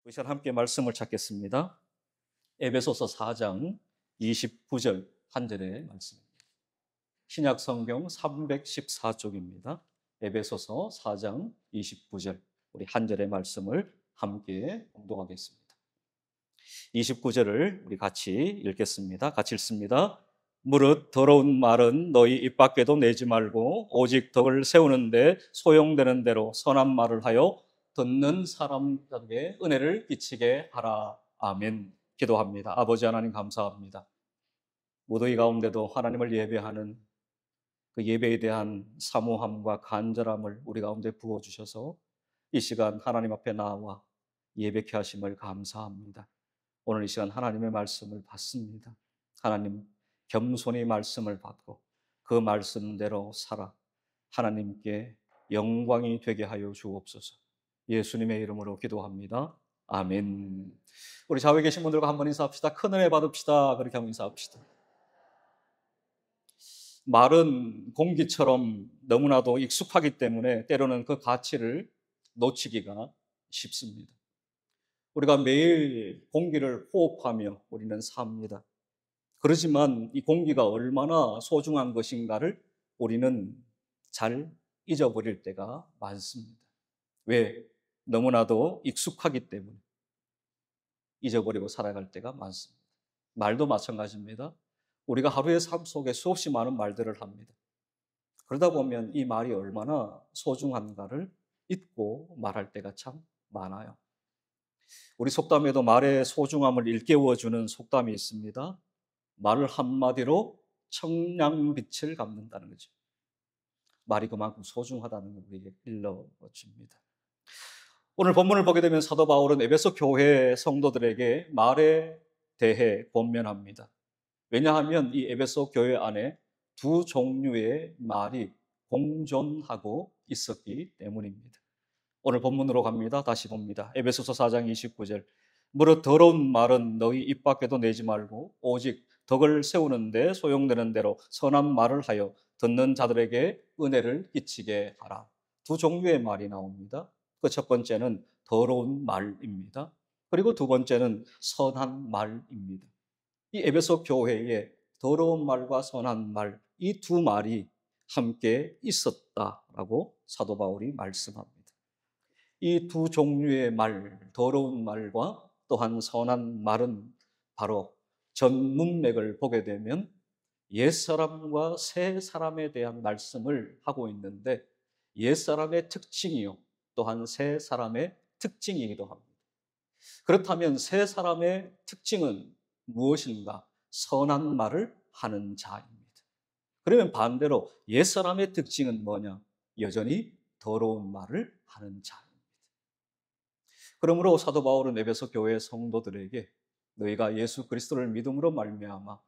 우리 시간 함께 말씀을 찾겠습니다. 에베소서 4장 29절 한 절의 말씀입니다. 신약 성경 314쪽입니다. 에베소서 4장 29절 우리 한 절의 말씀을 함께 봉독하겠습니다. 29절을 우리 같이 읽겠습니다. 같이 읽습니다. 무릇 더러운 말은 너희 입 밖에도 내지 말고 오직 덕을 세우는데 소용되는 대로 선한 말을 하여 듣는 사람들에게 은혜를 끼치게 하라. 아멘. 기도합니다. 아버지 하나님 감사합니다. 무더위 가운데도 하나님을 예배하는 그 예배에 대한 사모함과 간절함을 우리 가운데 부어주셔서 이 시간 하나님 앞에 나와 예배케 하심을 감사합니다. 오늘 이 시간 하나님의 말씀을 받습니다. 하나님 겸손히 말씀을 받고 그 말씀대로 살아 하나님께 영광이 되게 하여 주옵소서. 예수님의 이름으로 기도합니다. 아멘. 우리 좌우에 계신 분들과 한번 인사합시다. 큰 은혜 받읍시다. 그렇게 한번 인사합시다. 말은 공기처럼 너무나도 익숙하기 때문에 때로는 그 가치를 놓치기가 쉽습니다. 우리가 매일 공기를 호흡하며 우리는 삽니다. 그렇지만 이 공기가 얼마나 소중한 것인가를 우리는 잘 잊어버릴 때가 많습니다. 왜? 너무나도 익숙하기 때문에 잊어버리고 살아갈 때가 많습니다. 말도 마찬가지입니다. 우리가 하루의 삶 속에 수없이 많은 말들을 합니다. 그러다 보면 이 말이 얼마나 소중한가를 잊고 말할 때가 참 많아요. 우리 속담에도 말의 소중함을 일깨워주는 속담이 있습니다. 말 한마디로 청량빛을 갚는다는 거죠. 말이 그만큼 소중하다는 걸 우리에게 일러줍니다. 오늘 본문을 보게 되면 사도 바울은 에베소 교회 성도들에게 말에 대해 권면합니다. 왜냐하면 이 에베소 교회 안에 두 종류의 말이 공존하고 있었기 때문입니다. 오늘 본문으로 갑니다. 다시 봅니다. 에베소서 4장 29절. 무릇 더러운 말은 너희 입 밖에도 내지 말고 오직 덕을 세우는데 소용되는 대로 선한 말을 하여 듣는 자들에게 은혜를 끼치게 하라. 두 종류의 말이 나옵니다. 그 첫 번째는 더러운 말입니다. 그리고 두 번째는 선한 말입니다. 이 에베소 교회에 더러운 말과 선한 말, 이 두 말이 함께 있었다라고 사도 바울이 말씀합니다. 이 두 종류의 말, 더러운 말과 또한 선한 말은 바로 전 문맥을 보게 되면 옛사람과 새사람에 대한 말씀을 하고 있는데 옛사람의 특징이요 또한 새사람의 특징이기도 합니다. 그렇다면 새사람의 특징은 무엇인가? 선한 말을 하는 자입니다. 그러면 반대로 옛사람의 특징은 뭐냐? 여전히 더러운 말을 하는 자입니다. 그러므로 사도 바울은 에베소 교회 성도들에게 너희가 예수 그리스도를 믿음으로 말미암아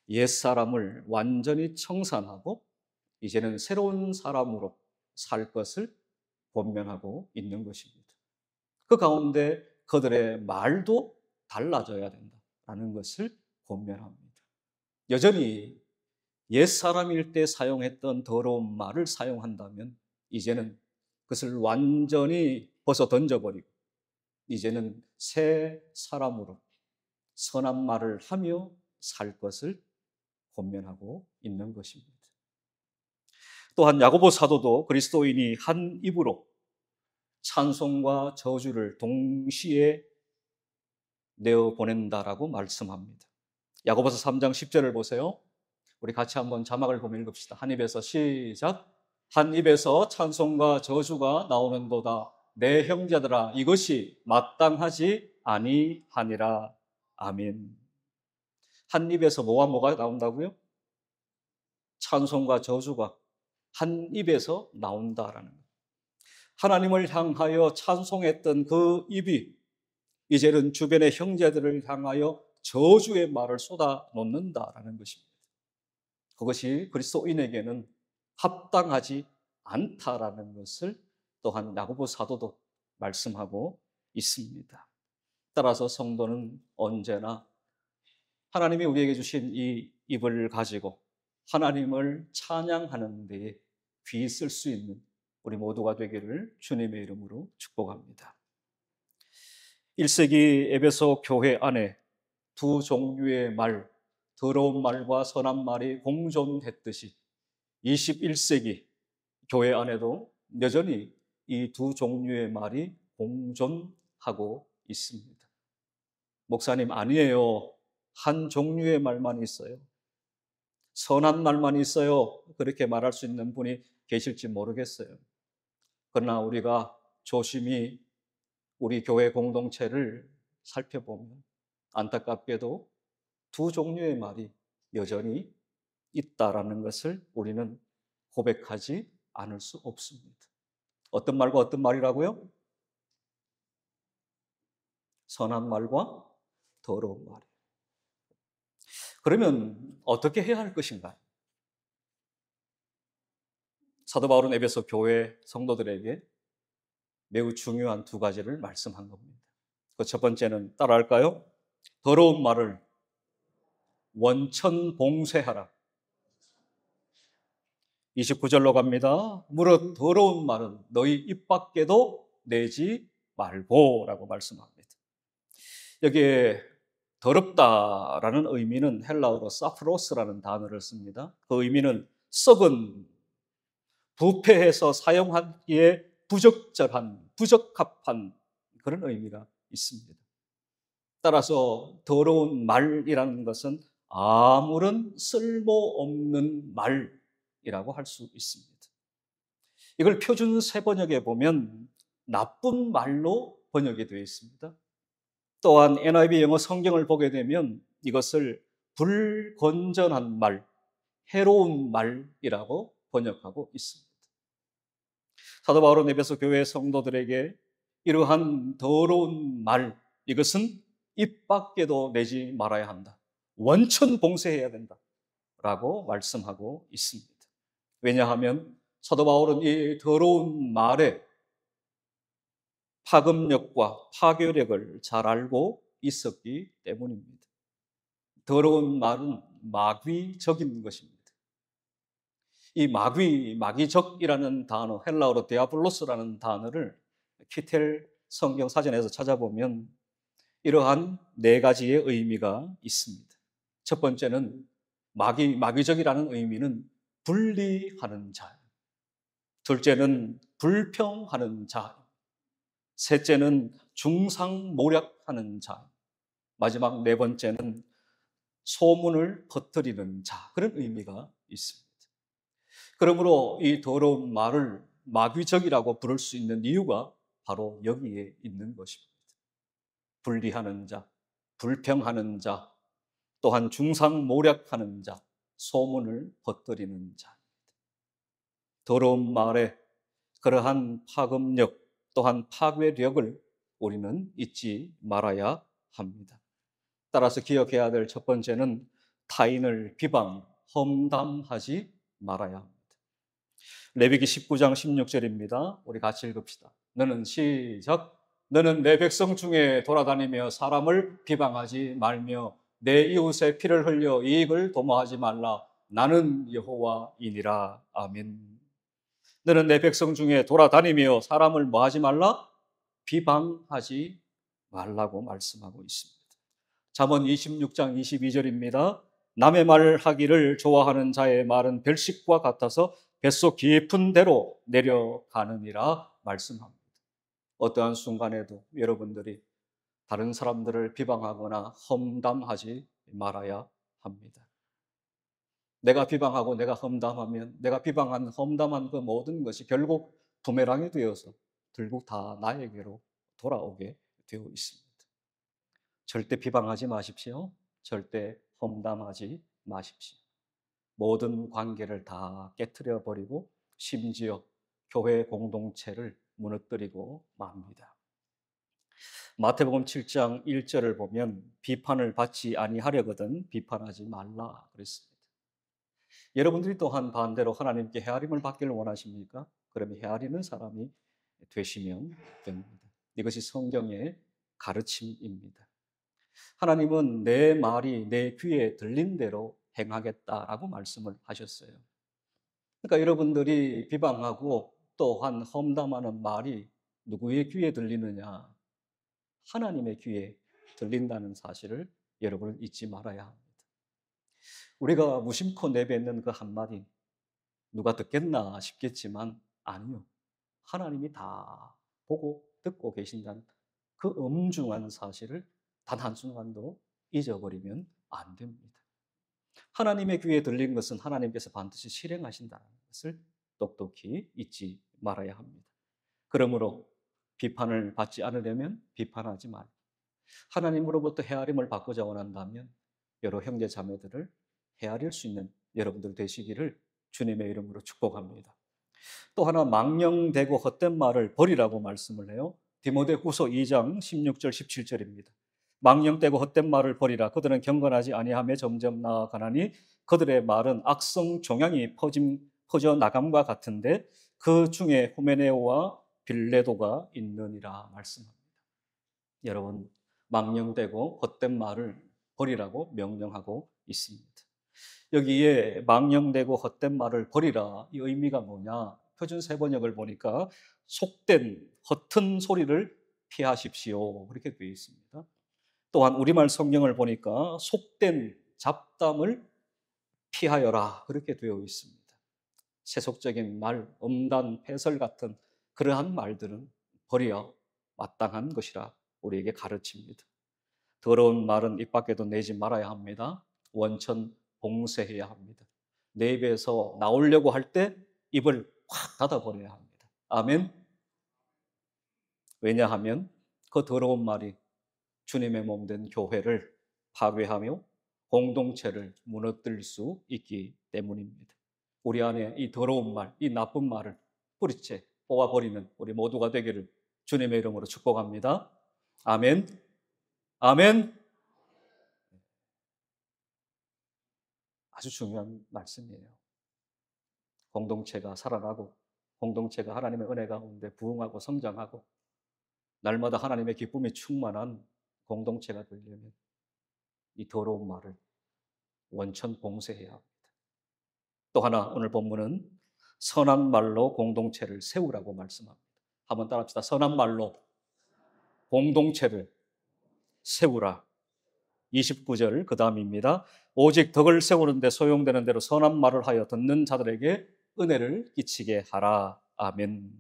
옛사람을 완전히 청산하고 이제는 새로운 사람으로 살 것을 권면하고 있는 것입니다. 그 가운데 그들의 말도 달라져야 된다는 것을 권면합니다. 여전히 옛사람일 때 사용했던 더러운 말을 사용한다면 이제는 그것을 완전히 벗어 던져버리고 이제는 새 사람으로 선한 말을 하며 살 것을 권면하고 있는 것입니다. 또한 야고보 사도도 그리스도인이 한 입으로 찬송과 저주를 동시에 내어 보낸다라고 말씀합니다. 야고보서 3장 10절을 보세요. 우리 같이 한번 자막을 보며 읽읍시다. 한 입에서 시작. 한 입에서 찬송과 저주가 나오는도다. 내 형제들아 이것이 마땅하지 아니하니라. 아멘. 한 입에서 뭐가 나온다고요? 찬송과 저주가 한 입에서 나온다라는 것. 하나님을 향하여 찬송했던 그 입이 이제는 주변의 형제들을 향하여 저주의 말을 쏟아놓는다라는 것입니다. 그것이 그리스도인에게는 합당하지 않다라는 것을 또한 야고보 사도도 말씀하고 있습니다. 따라서 성도는 언제나 하나님이 우리에게 주신 이 입을 가지고 하나님을 찬양하는 데에 귀 쓸 수 있는 우리 모두가 되기를 주님의 이름으로 축복합니다. 1세기 에베소 교회 안에 두 종류의 말, 더러운 말과 선한 말이 공존했듯이 21세기 교회 안에도 여전히 이 두 종류의 말이 공존하고 있습니다. 목사님, 아니에요. 한 종류의 말만 있어요. 선한 말만 있어요. 그렇게 말할 수 있는 분이 계실지 모르겠어요. 그러나 우리가 조심히 우리 교회 공동체를 살펴보면 안타깝게도 두 종류의 말이 여전히 있다라는 것을 우리는 고백하지 않을 수 없습니다. 어떤 말과 어떤 말이라고요? 선한 말과 더러운 말. 그러면 어떻게 해야 할 것인가? 사도 바울은 에베소 교회 성도들에게 매우 중요한 두 가지를 말씀한 겁니다. 그 첫 번째는 따라할까요? 더러운 말을 원천봉쇄하라. 29절로 갑니다. 무릇 더러운 말은 너희 입 밖에도 내지 말고 라고 말씀합니다. 여기에 더럽다라는 의미는 헬라어로 사프로스라는 단어를 씁니다. 그 의미는 썩은, 부패해서 사용하기에 부적절한, 부적합한 그런 의미가 있습니다. 따라서 더러운 말이라는 것은 아무런 쓸모없는 말이라고 할 수 있습니다. 이걸 표준 세번역에 보면 나쁜 말로 번역이 되어 있습니다. 또한 NIV 영어 성경을 보게 되면 이것을 불건전한 말, 해로운 말이라고 번역하고 있습니다. 사도 바울은 에베소 교회 성도들에게 이러한 더러운 말, 이것은 입 밖에도 내지 말아야 한다. 원천 봉쇄해야 된다. 라고 말씀하고 있습니다. 왜냐하면 사도 바울은 이 더러운 말에 파급력과 파괴력을 잘 알고 있었기 때문입니다. 더러운 말은 마귀적인 것입니다. 이 마귀적이라는 단어, 헬라어로 디아블로스라는 단어를 키텔 성경 사전에서 찾아보면 이러한 네 가지의 의미가 있습니다. 첫 번째는 마귀적이라는 의미는 분리하는 자. 둘째는 불평하는 자. 셋째는 중상모략하는 자. 마지막 네 번째는 소문을 퍼뜨리는 자. 그런 의미가 있습니다. 그러므로 이 더러운 말을 마귀적이라고 부를 수 있는 이유가 바로 여기에 있는 것입니다. 분리하는 자, 불평하는 자, 또한 중상모략하는 자, 소문을 퍼뜨리는 자. 더러운 말에 그러한 파급력 또한 파괴력을 우리는 잊지 말아야 합니다. 따라서 기억해야 될 첫 번째는 타인을 비방, 험담하지 말아야 합니다. 레위기 19장 16절입니다. 우리 같이 읽읍시다. 너는 내 백성 중에 돌아다니며 사람을 비방하지 말며 내 이웃의 피를 흘려 이익을 도모하지 말라. 나는 여호와이니라. 아멘. 너는 내 백성 중에 돌아다니며 사람을 뭐 하지 말라? 비방하지 말라고 말씀하고 있습니다. 잠언 26장 22절입니다. 남의 말을 하기를 좋아하는 자의 말은 별식과 같아서 뱃속 깊은 데로 내려가느니라 말씀합니다. 어떠한 순간에도 여러분들이 다른 사람들을 비방하거나 험담하지 말아야 합니다. 내가 비방하고 내가 험담하면 내가 비방한 험담한 그 모든 것이 결국 부메랑이 되어서 결국 다 나에게로 돌아오게 되어 있습니다. 절대 비방하지 마십시오. 절대 험담하지 마십시오. 모든 관계를 다 깨트려 버리고 심지어 교회 공동체를 무너뜨리고 맙니다. 마태복음 7장 1절을 보면 비판을 받지 아니하려거든 비판하지 말라 그랬습니다. 여러분들이 또한 반대로 하나님께 헤아림을 받기를 원하십니까? 그러면 헤아리는 사람이 되시면 됩니다. 이것이 성경의 가르침입니다. 하나님은 내 말이 내 귀에 들린 대로 행하겠다라고 말씀을 하셨어요. 그러니까 여러분들이 비방하고 또한 험담하는 말이 누구의 귀에 들리느냐? 하나님의 귀에 들린다는 사실을 여러분은 잊지 말아야 합니다. 우리가 무심코 내뱉는 그 한마디 누가 듣겠나 싶겠지만 아니요. 하나님이 다 보고 듣고 계신다는 그 엄중한 사실을 단 한순간도 잊어버리면 안 됩니다. 하나님의 귀에 들린 것은 하나님께서 반드시 실행하신다는 것을 똑똑히 잊지 말아야 합니다. 그러므로 비판을 받지 않으려면 비판하지 말고 하나님으로부터 헤아림을 받고자 원한다면 여러 형제 자매들을 헤아릴 수 있는 여러분들 되시기를 주님의 이름으로 축복합니다. 또 하나 망령되고 헛된 말을 버리라고 말씀을 해요. 디모데후서 2장 16절 17절입니다. 망령되고 헛된 말을 버리라. 그들은 경건하지 아니하며 점점 나아가나니 그들의 말은 악성 종양이 퍼져 나감과 같은데 그 중에 후메네오와 빌레도가 있느니라 말씀합니다. 여러분, 망령되고 헛된 말을 버리라고 명령하고 있습니다. 여기에 망령되고 헛된 말을 버리라, 이 의미가 뭐냐? 표준 세번역을 보니까 속된 허튼 소리를 피하십시오, 그렇게 되어 있습니다. 또한 우리말 성경을 보니까 속된 잡담을 피하여라, 그렇게 되어 있습니다. 세속적인 말, 음단, 패설 같은 그러한 말들은 버려 마땅한 것이라 우리에게 가르칩니다. 더러운 말은 입 밖에도 내지 말아야 합니다. 원천 봉쇄해야 합니다. 내 입에서 나오려고 할 때 입을 확 닫아버려야 합니다. 아멘. 왜냐하면 그 더러운 말이 주님의 몸된 교회를 파괴하며 공동체를 무너뜨릴 수 있기 때문입니다. 우리 안에 이 더러운 말, 이 나쁜 말을 뿌리째 뽑아버리는 우리 모두가 되기를 주님의 이름으로 축복합니다. 아멘. 아멘. 아주 중요한 말씀이에요. 공동체가 살아나고 공동체가 하나님의 은혜 가운데 부흥하고 성장하고 날마다 하나님의 기쁨이 충만한 공동체가 되려면 이 더러운 말을 원천 봉쇄해야 합니다. 또 하나, 오늘 본문은 선한 말로 공동체를 세우라고 말씀합니다. 한번 따라합시다. 선한 말로 공동체를 세우라. 29절 그 다음입니다. 오직 덕을 세우는데 소용되는 대로 선한 말을 하여 듣는 자들에게 은혜를 끼치게 하라. 아멘.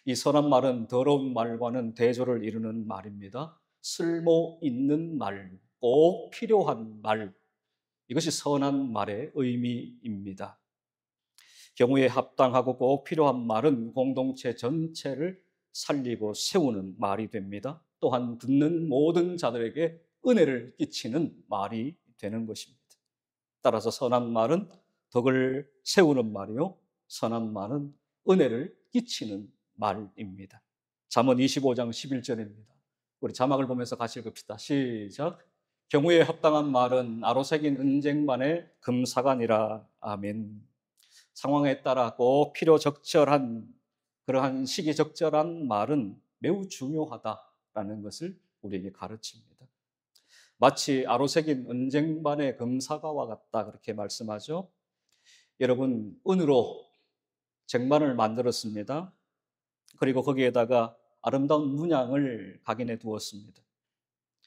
이 선한 말은 더러운 말과는 대조를 이루는 말입니다. 쓸모 있는 말, 꼭 필요한 말, 이것이 선한 말의 의미입니다. 경우에 합당하고 꼭 필요한 말은 공동체 전체를 살리고 세우는 말이 됩니다. 또한 듣는 모든 자들에게 은혜를 끼치는 말이 되는 것입니다. 따라서 선한 말은 덕을 세우는 말이요, 선한 말은 은혜를 끼치는 말입니다. 잠언 25장 11절입니다. 우리 자막을 보면서 같이 읽읍시다. 시작. 경우에 합당한 말은 아로새긴 은쟁반의 금사관이라. 아멘. 상황에 따라 꼭 필요적절한 그러한 시기적절한 말은 매우 중요하다라는 것을 우리에게 가르칩니다. 마치 아로새긴 은쟁반의 금사과와 같다, 그렇게 말씀하죠. 여러분, 은으로 쟁반을 만들었습니다. 그리고 거기에다가 아름다운 문양을 각인해 두었습니다.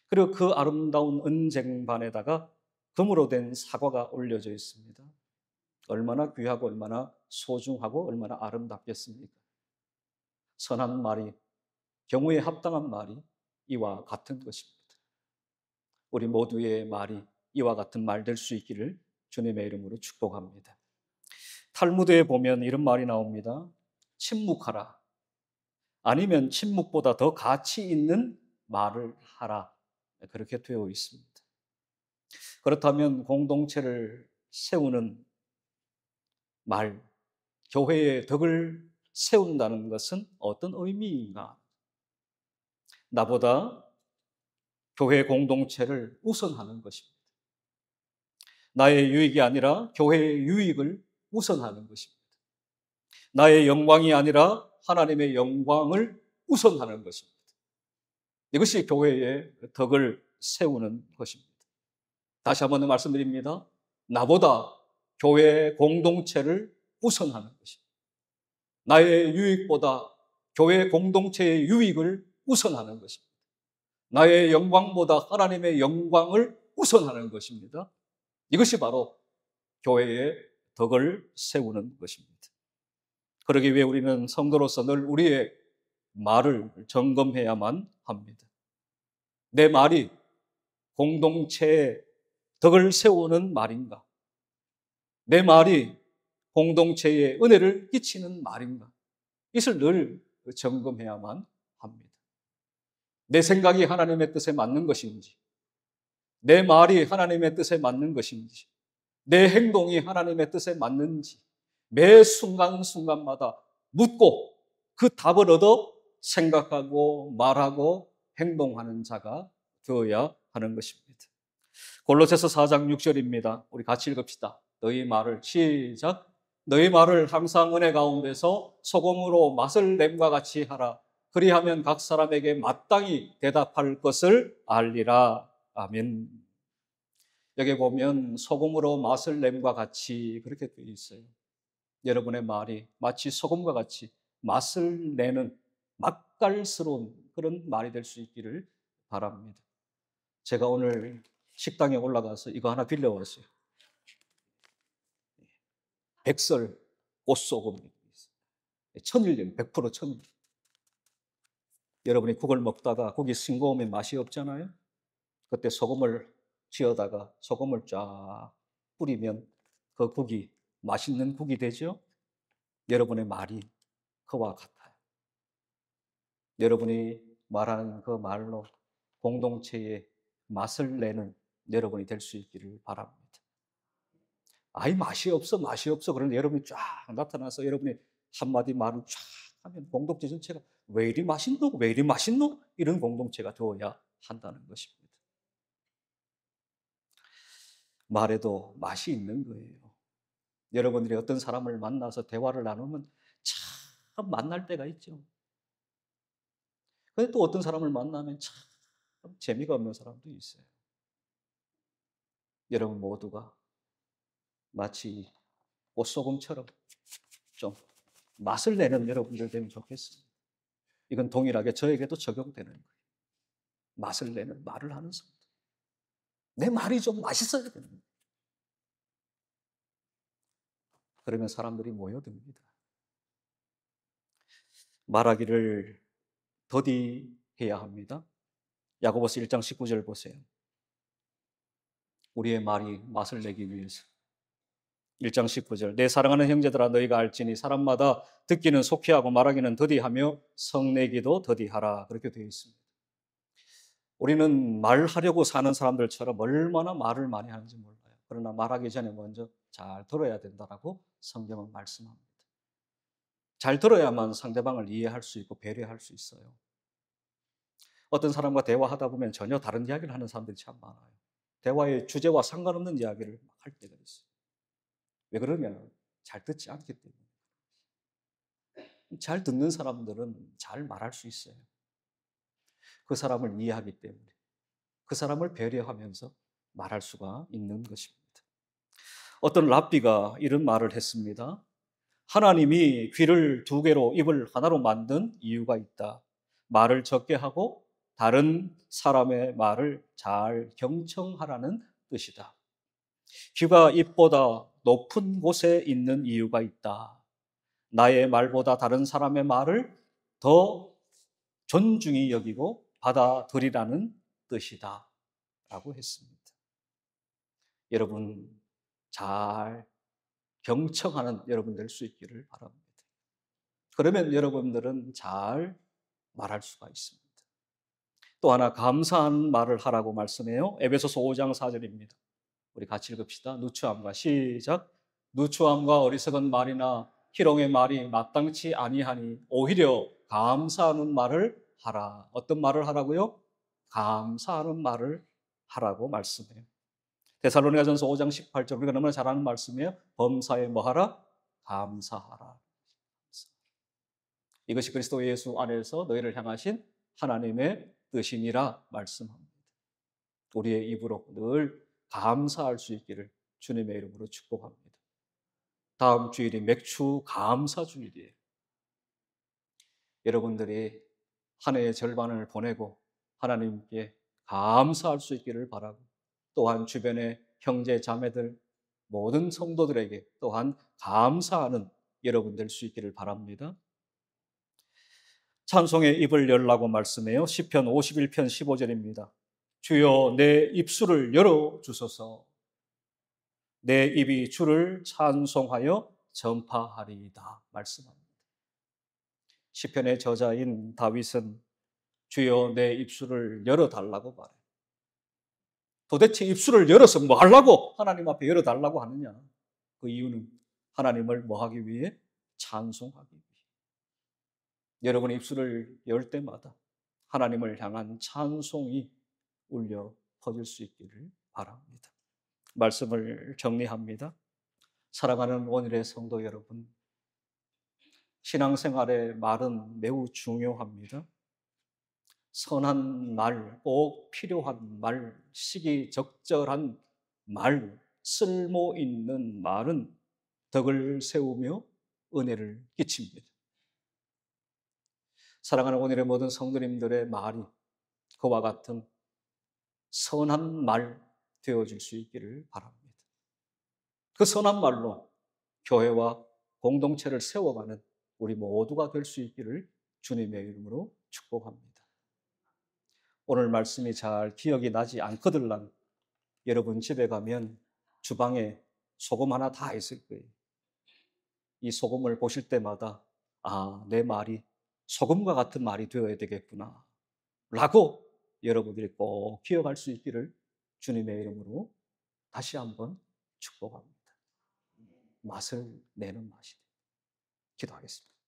그리고 그 아름다운 은쟁반에다가 금으로 된 사과가 올려져 있습니다. 얼마나 귀하고 얼마나 소중하고 얼마나 아름답겠습니까? 선한 말이, 경우에 합당한 말이 이와 같은 것입니다. 우리 모두의 말이 이와 같은 말 될 수 있기를 주님의 이름으로 축복합니다. 탈무드에 보면 이런 말이 나옵니다. 침묵하라. 아니면 침묵보다 더 가치 있는 말을 하라. 그렇게 되어 있습니다. 그렇다면 공동체를 세우는 말, 교회의 덕을 세운다는 것은 어떤 의미인가? 나보다 교회 공동체를 우선하는 것입니다. 나의 유익이 아니라 교회의 유익을 우선하는 것입니다. 나의 영광이 아니라 하나님의 영광을 우선하는 것입니다. 이것이 교회의 덕을 세우는 것입니다. 다시 한번 말씀드립니다. 나보다 교회 공동체를 우선하는 것입니다. 나의 유익보다 교회 공동체의 유익을 우선하는 것입니다. 나의 영광보다 하나님의 영광을 우선하는 것입니다. 이것이 바로 교회의 덕을 세우는 것입니다. 그러기 위해 우리는 성도로서 늘 우리의 말을 점검해야만 합니다. 내 말이 공동체의 덕을 세우는 말인가? 내 말이 공동체에 은혜를 끼치는 말인가? 이것을 늘 점검해야만 합니다. 내 생각이 하나님의 뜻에 맞는 것인지, 내 말이 하나님의 뜻에 맞는 것인지, 내 행동이 하나님의 뜻에 맞는지 매 순간순간마다 묻고 그 답을 얻어 생각하고 말하고 행동하는 자가 되어야 하는 것입니다. 골로새서 4장 6절입니다. 우리 같이 읽읍시다. 너희 말을 시작. 너희 말을 항상 은혜 가운데서 소금으로 맛을 냄과 같이 하라. 그리하면 각 사람에게 마땅히 대답할 것을 알리라. 아멘. 여기 보면 소금으로 맛을 냄과 같이 그렇게 되어 있어요. 여러분의 말이 마치 소금과 같이 맛을 내는 맛깔스러운 그런 말이 될 수 있기를 바랍니다. 제가 오늘 식당에 올라가서 이거 하나 빌려왔어요. 백설 꽃소금. 천일염, 100% 천일. 여러분이 국을 먹다가 국이 싱거우면 맛이 없잖아요. 그때 소금을 쥐어다가 소금을 쫙 뿌리면 그 국이 맛있는 국이 되죠. 여러분의 말이 그와 같아요. 여러분이 말하는 그 말로 공동체에 맛을 내는 여러분이 될 수 있기를 바랍니다. 아이 맛이 없어 그런데 여러분이 쫙 나타나서 여러분이 한마디 말을 쫙 하면 공동체 전체가 왜 이리 맛있노? 이런 공동체가 되어야 한다는 것입니다. 말에도 맛이 있는 거예요. 여러분들이 어떤 사람을 만나서 대화를 나누면 참 만날 때가 있죠. 근데 또 어떤 사람을 만나면 참 재미가 없는 사람도 있어요. 여러분 모두가 마치 꽃소금처럼 좀 맛을 내는 여러분들 되면 좋겠습니다. 이건 동일하게 저에게도 적용되는 거예요. 맛을 내는 말을 하는 사람. 내 말이 좀 맛있어야 되는 거예요. 그러면 사람들이 모여듭니다. 말하기를 더디해야 합니다. 야고보서 1장 19절 보세요. 우리의 말이 맛을 내기 위해서. 1장 19절 내 사랑하는 형제들아 너희가 알지니 사람마다 듣기는 속히하고 말하기는 더디하며 성내기도 더디하라. 그렇게 되어 있습니다. 우리는 말하려고 사는 사람들처럼 얼마나 말을 많이 하는지 몰라요. 그러나 말하기 전에 먼저 잘 들어야 된다라고 성경은 말씀합니다. 잘 들어야만 상대방을 이해할 수 있고 배려할 수 있어요. 어떤 사람과 대화하다 보면 전혀 다른 이야기를 하는 사람들이 참 많아요. 대화의 주제와 상관없는 이야기를 할 때가 있어요. 왜 그러면 잘 듣지 않기 때문에. 잘 듣는 사람들은 잘 말할 수 있어요. 그 사람을 이해하기 때문에. 그 사람을 배려하면서 말할 수가 있는 것입니다. 어떤 랍비가 이런 말을 했습니다. 하나님이 귀를 두 개로 입을 하나로 만든 이유가 있다. 말을 적게 하고 다른 사람의 말을 잘 경청하라는 뜻이다. 귀가 입보다 높은 곳에 있는 이유가 있다. 나의 말보다 다른 사람의 말을 더 존중히 여기고 받아들이라는 뜻이다. 라고 했습니다. 여러분, 잘 경청하는 여러분 될 수 있기를 바랍니다. 그러면 여러분들은 잘 말할 수가 있습니다. 또 하나 감사한 말을 하라고 말씀해요. 에베소서 5장 4절입니다. 우리 같이 읽읍시다. 누추함과 시작. 누추함과 어리석은 말이나 희롱의 말이 마땅치 아니하니 오히려 감사하는 말을 하라. 어떤 말을 하라고요? 감사하는 말을 하라고 말씀해요. 데살로니가전서 5장 18절 우리가 너무나 잘 아는 말씀이에요. 범사에 뭐하라? 감사하라. 이것이 그리스도 예수 안에서 너희를 향하신 하나님의 뜻이니라 말씀합니다. 우리의 입으로 늘 감사할 수 있기를 주님의 이름으로 축복합니다. 다음 주일이 맥주 감사 주일이에요. 여러분들이 한 해의 절반을 보내고 하나님께 감사할 수 있기를 바라고, 또한 주변의 형제 자매들 모든 성도들에게 또한 감사하는 여러분 될 수 있기를 바랍니다. 찬송의 입을 열라고 말씀해요. 시편 51편 15절입니다. 주여 내 입술을 열어주소서. 내 입이 주를 찬송하여 전파하리이다 말씀합니다. 시편의 저자인 다윗은 주여 내 입술을 열어달라고 말해요. 도대체 입술을 열어서 뭐 하려고 하나님 앞에 열어달라고 하느냐? 그 이유는 하나님을 뭐 하기 위해? 찬송하기 위해. 여러분의 입술을 열 때마다 하나님을 향한 찬송이 울려 퍼질 수 있기를 바랍니다. 말씀을 정리합니다. 사랑하는 원일의 성도 여러분, 신앙생활의 말은 매우 중요합니다. 선한 말, 꼭 필요한 말, 시기적절한 말, 쓸모 있는 말은 덕을 세우며 은혜를 끼칩니다. 사랑하는 오늘의 모든 성도님들의 말이 그와 같은 선한 말 되어질 수 있기를 바랍니다. 그 선한 말로 교회와 공동체를 세워가는 우리 모두가 될 수 있기를 주님의 이름으로 축복합니다. 오늘 말씀이 잘 기억이 나지 않거들랑 여러분 집에 가면 주방에 소금 하나 다 있을 거예요. 이 소금을 보실 때마다 내 말이 소금과 같은 말이 되어야 되겠구나 라고 여러분들이 꼭 기억할 수 있기를 주님의 이름으로 다시 한번 축복합니다. 맛을 내는 맛이. 기도하겠습니다.